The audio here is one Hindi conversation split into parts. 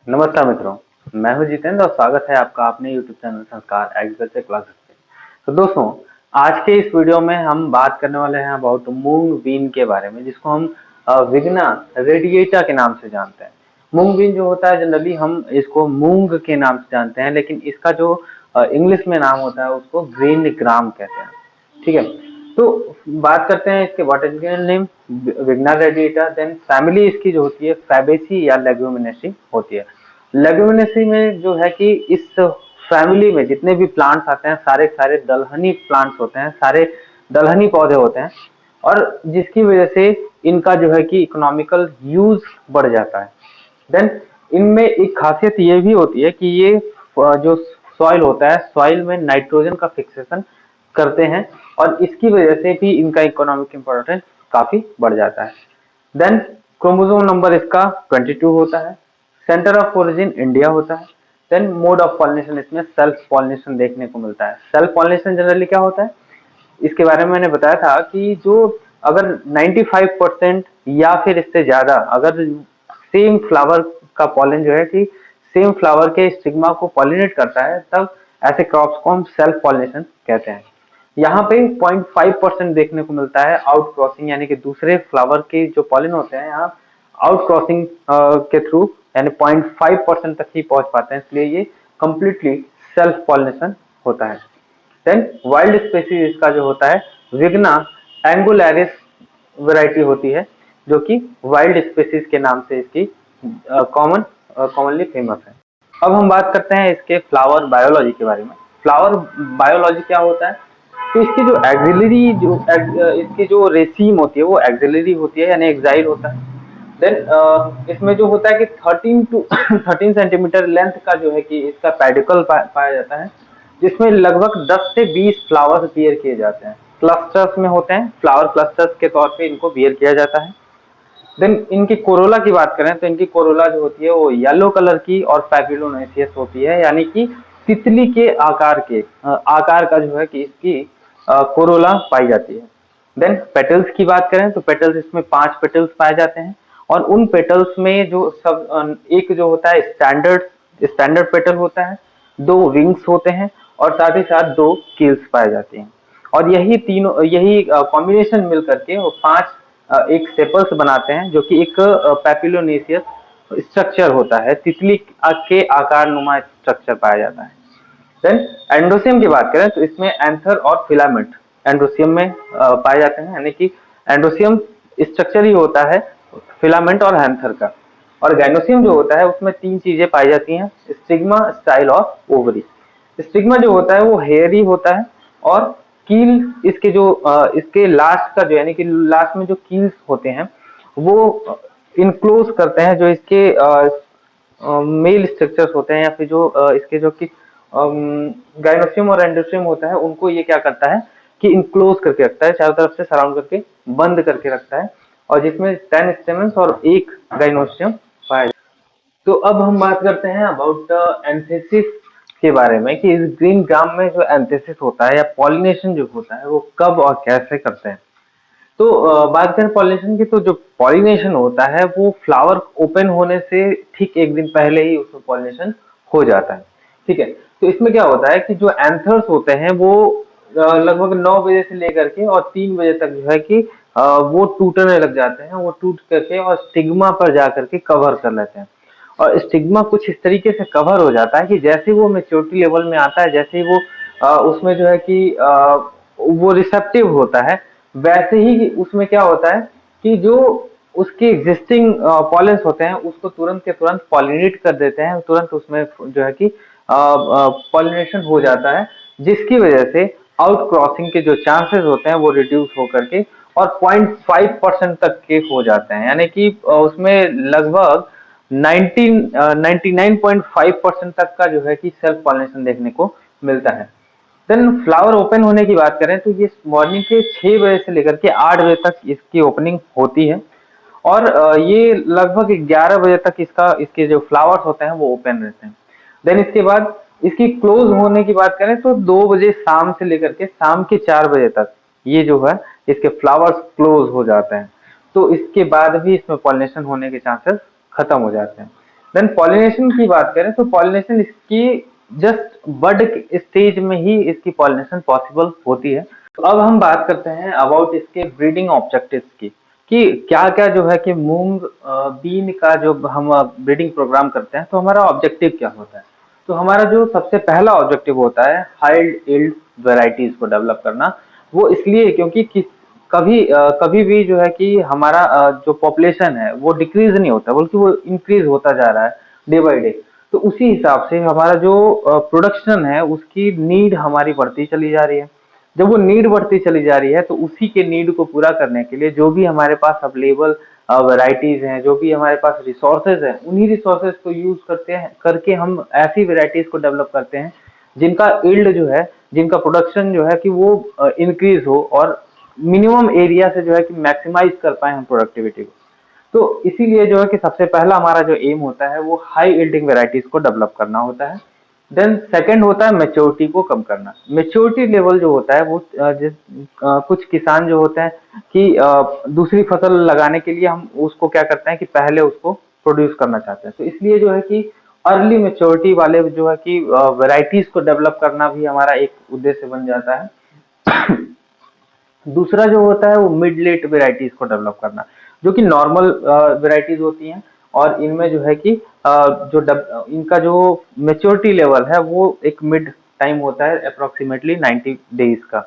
नमस्कार मित्रों, मैं हूं जितेंद्र और स्वागत है आपका अपने YouTube चैनल संस्कार एग्रीकल्चर क्लासेस पे। तो दोस्तों, आज के इस वीडियो में हम बात करने वाले हैं अबाउट मूंग बीन के बारे में, जिसको हम विग्ना रेडिएटा के नाम से जानते हैं। मूंग बीन जो होता है जनरली हम इसको मूंग के नाम से जानते हैं, लेकिन इसका जो इंग्लिश में नाम होता है उसको ग्रीन ग्राम कहते हैं। ठीक है, तो बात करते हैं इसके बॉटनिकल नेम विग्ना रेडिएटा। देन फैमिली इसकी जो होती है फैबेसी या लेग्यूमिनेसी होती है। लेग्यूमिनेसी में जो है कि इस फैमिली में जितने भी प्लांट्स आते हैं सारे सारे दलहनी प्लांट्स होते हैं, सारे दलहनी पौधे होते हैं, और जिसकी वजह से इनका जो है कि इकोनॉमिकल यूज बढ़ जाता है। देन इनमें एक खासियत ये भी होती है कि ये जो सॉइल होता है, सॉइल में नाइट्रोजन का फिक्सेशन करते हैं, और इसकी वजह से भी इनका इकोनॉमिक इंपॉर्टेंस काफी बढ़ जाता है। देन क्रोमोसोम नंबर इसका 22 होता है। सेंटर ऑफ ओरिजिन इंडिया होता है। देन मोड ऑफ पॉलिनेशन इसमें सेल्फ पॉलिनेशन देखने को मिलता है। सेल्फ पॉलिनेशन जनरली क्या होता है, इसके बारे में मैंने बताया था कि जो अगर 95% या फिर इससे ज्यादा अगर सेम फ्लावर का पॉलन जो है कि सेम फ्लावर के स्टिग्मा को पॉलिनेट करता है, तब ऐसे क्रॉप्स को हम सेल्फ पॉलिनेशन कहते हैं। यहाँ पे 0.5% देखने को मिलता है आउट क्रॉसिंग, यानी कि दूसरे फ्लावर के जो पॉलन होते हैं यहाँ आउट क्रॉसिंग के थ्रू यानी 0.5% तक ही पहुंच पाते हैं, इसलिए ये कंप्लीटली सेल्फ पॉलिनेशन होता है। देन वाइल्ड स्पेसीज इसका जो होता है विग्ना एंगुलैरिस वैरायटी होती है, जो कि वाइल्ड स्पेसीज के नाम से इसकी कॉमनली फेमस है। अब हम बात करते हैं इसके फ्लावर बायोलॉजी के बारे में। फ्लावर बायोलॉजी क्या होता है, तो इसकी जो एक्सिलरी इसकी जो रेसीम होती है वो एक्सिलरी होती है, यानी एक्साइल होता है। देन इसमें जो होता है कि 13 टू 13 सेंटीमीटर लेंथ का जो है कि इसका पेडिकल पाया जाता है, जिसमें लगभग 10 से 20 फ्लावर्स बियर किए जाते हैं। क्लस्टर्स में होते हैं, फ्लावर क्लस्टर्स के तौर पे इनको बियर किया जाता है। देन इनकी कोरोला की बात करें तो इनकी कोरोला जो होती है वो येलो कलर की और पैपिलोनेसियस होती है, यानी कि तितली के आकार का जो है कि इसकी कोरोला पाई जाती है। देन पेटल्स की बात करें तो पेटल्स इसमें 5 पेटल्स पाए जाते हैं, और उन पेटल्स में जो सब एक जो होता है स्टैंडर्ड पेटल होता है, 2 विंग्स होते हैं, और साथ ही साथ 2 कील्स पाए जाते हैं। और यही कॉम्बिनेशन मिल करके वो 5 एक सेपल्स बनाते हैं, जो कि एक पैपिलोनेसियस स्ट्रक्चर होता है, तितली के आकार नुमा स्ट्रक्चर पाया जाता है। देन एंडोसियम की बात करें तो इसमें एंथर और फिलामेंट एंडोसियम में पाए जाते हैं, यानी कि एंडोसियम स्ट्रक्चर ही होता है फिलामेंट और एंथर का। और गाइनोसियम जो होता है उसमें 3 चीजें पाई जाती हैं, स्टिग्मा, स्टाइल और ओवरी। स्टिग्मा जो होता है वो हेयरी होता है, और कील इसके जो इसके लास्ट का जो यानी कि लास्ट में जो कील्स होते हैं वो इनक्लोज करते हैं जो इसके मेल स्ट्रक्चर्स होते हैं, या फिर जो इसके जो कि गाइनोसियम और एंडोसियम होता है उनको ये क्या करता है कि इनक्लोज करके रखता है, चारों तरफ से सराउंड करके बंद करके रखता है, और जिसमें 10 स्टेमन्स और 1 गाइनोसियम पाया जाता है। तो अब हम बात करते हैं अबाउट एंथेसिस के बारे में कि इस ग्रीन ग्राम में जो एंथेसिस होता है या पॉलिनेशन जो होता है वो कब और कैसे करते हैं। तो बात करें पॉलिनेशन की, तो जो पॉलिनेशन होता है वो फ्लावर ओपन होने से ठीक एक दिन पहले ही उसमें पॉलिनेशन हो जाता है। ठीक है, तो इसमें क्या होता है कि जो एंथर्स होते हैं वो लगभग 9 बजे से लेकर के और 3 बजे तक जो है कि वो टूटने लग जाते हैं, वो टूट करके और स्टिग्मा पर जाकर के कवर कर लेते हैं। और स्टिग्मा कुछ इस तरीके से कवर हो जाता है कि जैसे वो मेच्योरिटी लेवल में आता है, जैसे ही वो उसमें जो है कि वो रिसेप्टिव होता है, वैसे ही उसमें क्या होता है कि जो उसके एग्जिस्टिंग पॉलेंस होते हैं उसको तुरंत के तुरंत पॉलिनेट कर देते हैं, तुरंत उसमें जो है कि पॉलिनेशन हो जाता है, जिसकी वजह से आउट क्रॉसिंग के जो चांसेस होते हैं वो रिड्यूस होकर के और 0.5% तक के हो जाते हैं, यानी कि उसमें लगभग 99.5% तक का जो है कि सेल्फ पॉलिनेशन देखने को मिलता है। देन फ्लावर ओपन होने की बात करें तो ये मॉर्निंग के 6 बजे से लेकर के 8 बजे तक इसकी ओपनिंग होती है, और ये लगभग 11 बजे तक इसके जो फ्लावर्स होते हैं वो ओपन रहते हैं। देन इसके बाद इसकी क्लोज होने की बात करें तो 2 बजे शाम से लेकर के शाम के 4 बजे तक ये जो है इसके फ्लावर्स क्लोज हो जाते हैं। तो इसके बाद भी इसमें पॉलिनेशन होने के चांसेस खत्म हो जाते हैं। देन पॉलिनेशन की बात करें तो पॉलिनेशन इसकी जस्ट बड स्टेज में ही इसकी पॉलिनेशन पॉसिबल होती है। तो अब हम बात करते हैं अबाउट इसके ब्रीडिंग ऑब्जेक्टिव्स की, कि क्या क्या जो है कि मूंग बीन का जो हम ब्रीडिंग प्रोग्राम करते हैं तो हमारा ऑब्जेक्टिव क्या होता है। तो हमारा जो सबसे पहला ऑब्जेक्टिव होता है हाई यील्ड वेराइटीज को डेवलप करना। वो इसलिए क्योंकि कभी भी जो है कि हमारा जो पॉपुलेशन है वो डिक्रीज नहीं होता बल्कि वो इंक्रीज होता जा रहा है डे बाय डे। तो उसी हिसाब से हमारा जो प्रोडक्शन है उसकी नीड हमारी बढ़ती चली जा रही है। जब वो नीड बढ़ती चली जा रही है तो उसी के नीड को पूरा करने के लिए जो भी हमारे पास अवेलेबल वैरायटीज हैं, जो भी हमारे पास रिसोर्सेज हैं, उन्हीं रिसोर्सेज को यूज करते हैं करके हम ऐसी वैरायटीज को डेवलप करते हैं जिनका यील्ड जो है, जिनका प्रोडक्शन जो है कि वो इंक्रीज हो और मिनिमम एरिया से जो है कि मैक्सिमाइज कर पाए हम प्रोडक्टिविटी को। तो इसीलिए जो है कि सबसे पहला हमारा जो एम होता है वो हाई यील्डिंग वैरायटीज को डेवलप करना होता है। देन सेकंड होता है मेच्योरिटी को कम करना। मेच्योरिटी लेवल जो होता है वो कुछ किसान जो होते हैं कि दूसरी फसल लगाने के लिए हम उसको क्या करते हैं कि पहले उसको प्रोड्यूस करना चाहते हैं। तो इसलिए जो है कि अर्ली मेच्योरिटी वाले जो है कि वैरायटीज को डेवलप करना भी हमारा एक उद्देश्य बन जाता है। दूसरा जो होता है वो मिड लेट वेराइटीज को डेवलप करना, जो कि नॉर्मल वेराइटीज होती हैं और इनमें जो है कि इनका जो मेच्योरिटी लेवल है वो एक मिड टाइम होता है अप्रोक्सीमेटली 90 डेज का।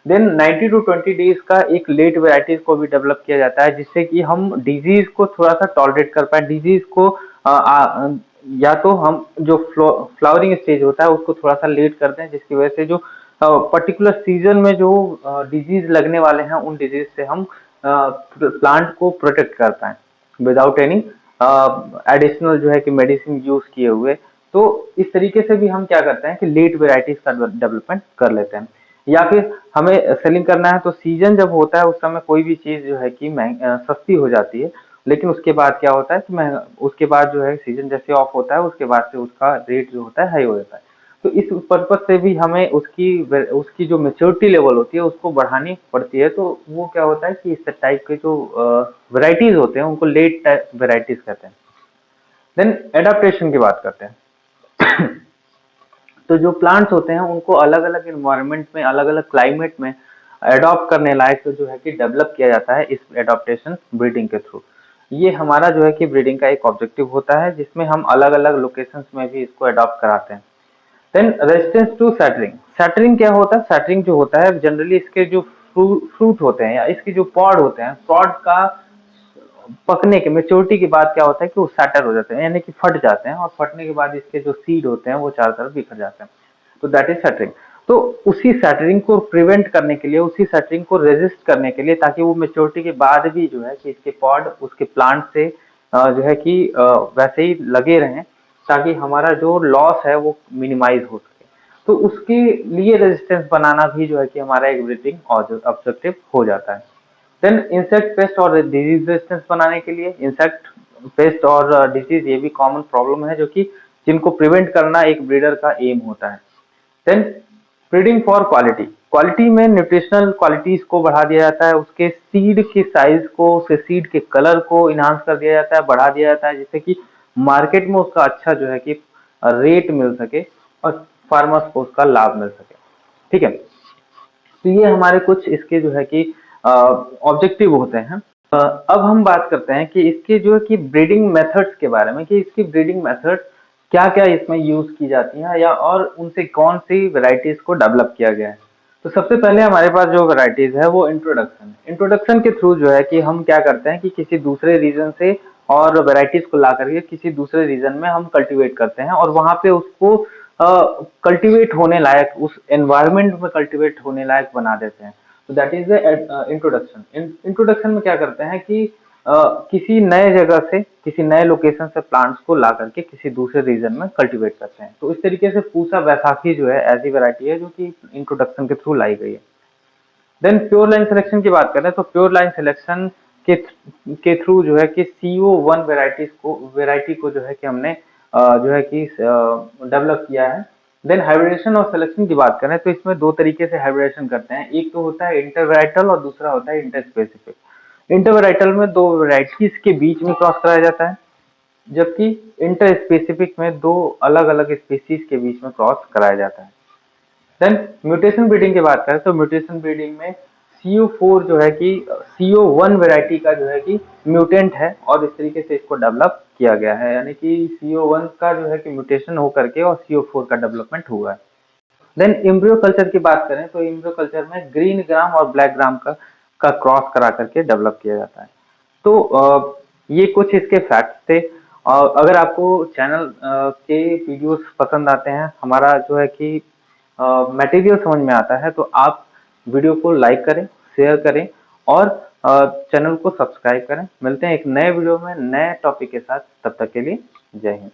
देन 90 टू 20 डेज का एक लेट वेराइटीज को भी डेवलप किया जाता है जिससे कि हम डिजीज को थोड़ा सा टॉलरेट कर पाए। डिजीज को या तो हम जो फ्लावरिंग स्टेज होता है उसको थोड़ा सा लेट करते हैं जिसकी वजह से जो पर्टिकुलर सीजन में जो डिजीज लगने वाले हैं उन डिजीज से हम प्लांट को प्रोटेक्ट कर पाए विदाउट एनी एडिशनल जो है कि मेडिसिन यूज किए हुए। तो इस तरीके से भी हम क्या करते हैं कि लेट वेराइटीज का डेवलपमेंट कर लेते हैं। या फिर हमें सेलिंग करना है तो सीजन जब होता है उस समय कोई भी चीज जो है कि सस्ती हो जाती है, लेकिन उसके बाद क्या होता है कि उसके बाद जो है सीजन जैसे ऑफ होता है उसके बाद से उसका रेट जो होता है हाई हो जाता है। तो इस पर्पज से भी हमें उसकी उसकी जो मेच्योरिटी लेवल होती है उसको बढ़ानी पड़ती है। तो वो क्या होता है कि इस टाइप के जो वेराइटीज होते हैं उनको लेट वेराइटीज कहते हैं। देन एडाप्टेशन की बात करते हैं। तो जो प्लांट्स होते हैं उनको अलग अलग इन्वायरमेंट में, अलग अलग क्लाइमेट में अडॉप्ट करने लायक तो जो है कि डेवलप किया जाता है इस एडॉप्टेशन ब्रीडिंग के थ्रू। ये हमारा जो है कि ब्रीडिंग का एक ऑब्जेक्टिव होता है जिसमें हम अलग अलग लोकेशंस में भी इसको अडॉप्ट कराते हैं। Then resistance to shattering. Shattering क्या होता है? सैटरिंग जो होता है जनरली इसके जो फ्रूट होते हैं या इसके जो पॉड होते हैं, पॉड का पकने के मेच्योरिटी के बाद क्या होता है कि वो सैटर हो जाते हैं यानी कि फट जाते हैं और फटने के बाद इसके जो सीड होते हैं वो चारों तरफ बिखर जाते हैं। तो दैट इज सैटरिंग। तो उसी सैटरिंग को प्रिवेंट करने के लिए, उसी सैटरिंग को रेजिस्ट करने के लिए, ताकि वो मेच्योरिटी के बाद भी जो है कि इसके पॉड उसके प्लांट से जो है कि वैसे ही लगे रहें ताकि हमारा जो लॉस है वो मिनिमाइज हो सके। तो उसके लिए रेजिस्टेंस बनाना भी जो है कि हमारा एक ब्रीडिंग ऑब्जेक्टिव हो जाता है। देन इंसेक्ट पेस्ट और डिजीज रेजिस्टेंस बनाने के लिए, इंसेक्ट पेस्ट और डिजीज ये भी कॉमन प्रॉब्लम है जो कि जिनको प्रिवेंट करना एक ब्रीडर का एम होता है। Then breeding for quality. Quality में न्यूट्रिशनल क्वालिटीज को बढ़ा दिया जाता है, उसके सीड के साइज को, उसके सीड के कलर को इनहांस कर दिया जाता है, बढ़ा दिया जाता है जिससे कि मार्केट में उसका अच्छा जो है कि रेट मिल सके और फार्मर्स को उसका लाभ मिल सके। ठीक है, तो ये हमारे कुछ इसके जो है कि ऑब्जेक्टिव होते हैं। अब हम बात करते हैं कि इसके जो है कि ब्रीडिंग मेथड्स के बारे में, कि इसकी ब्रीडिंग मेथड क्या क्या इसमें यूज की जाती हैं या और उनसे कौन सी वेराइटीज को डेवलप किया गया है। तो सबसे पहले हमारे पास जो वेराइटीज है वो इंट्रोडक्शन। इंट्रोडक्शन के थ्रू जो है कि हम क्या करते हैं कि किसी दूसरे रीजन से और वेराइटीज को ला करके किसी दूसरे रीजन में हम कल्टीवेट करते हैं और वहां पे उसको कल्टीवेट होने लायक, उस एनवायरमेंट में कल्टीवेट होने लायक बना देते हैं। तो that is the introduction. Introduction में क्या करते हैं कि किसी नए जगह से, किसी नए लोकेशन से प्लांट्स को ला करके किसी दूसरे रीजन में कल्टीवेट करते हैं। तो इस तरीके से पूसा बैसाखी जो है ऐसी वैरायटी है जो कि इंट्रोडक्शन के थ्रू लाई गई है। देन प्योर लाइन सिलेक्शन की बात करें तो प्योर लाइन सिलेक्शन के थ्रू जो है कि CO1 वैरायटी को जो है कि हमने जो है कि डेवलप किया है। देन हाइब्रिडेशन और सिलेक्शन की बात करें तो इसमें दो तरीके से हाइब्रिडेशन करते हैं, एक तो होता है इंटरवैराइटल और दूसरा होता है इंटरस्पेसिफिक। इंटरवैराइटल में दो वैरायटीज के बीच में क्रॉस कराया जाता है जबकि इंटर स्पेसिफिक में दो अलग अलग स्पीसीज के बीच में क्रॉस कराया जाता है। देन म्यूटेशन ब्रीडिंग की बात करें तो म्यूटेशन ब्रीडिंग में CO4 जो है कि CO1 वैरायटी का जो है कि म्यूटेंट है और इस तरीके से इसको डेवलप किया गया है, यानी कि CO1 का जो है कि म्यूटेशन होकर के और CO4 का डेवलपमेंट हुआ है। देन एम्ब्रियो कल्चर की बात करें तो एम्ब्रियो कल्चर में ग्रीन ग्राम और ब्लैक ग्राम का क्रॉस करा करके डेवलप किया जाता है। तो ये कुछ इसके फैक्ट्स थे। और अगर आपको चैनल के वीडियोस पसंद आते हैं, हमारा जो है कि मटेरियल समझ में आता है, तो आप वीडियो को लाइक करें, शेयर करें और चैनल को सब्सक्राइब करें। मिलते हैं एक नए वीडियो में नए टॉपिक के साथ, तब तक के लिए जय हिंद।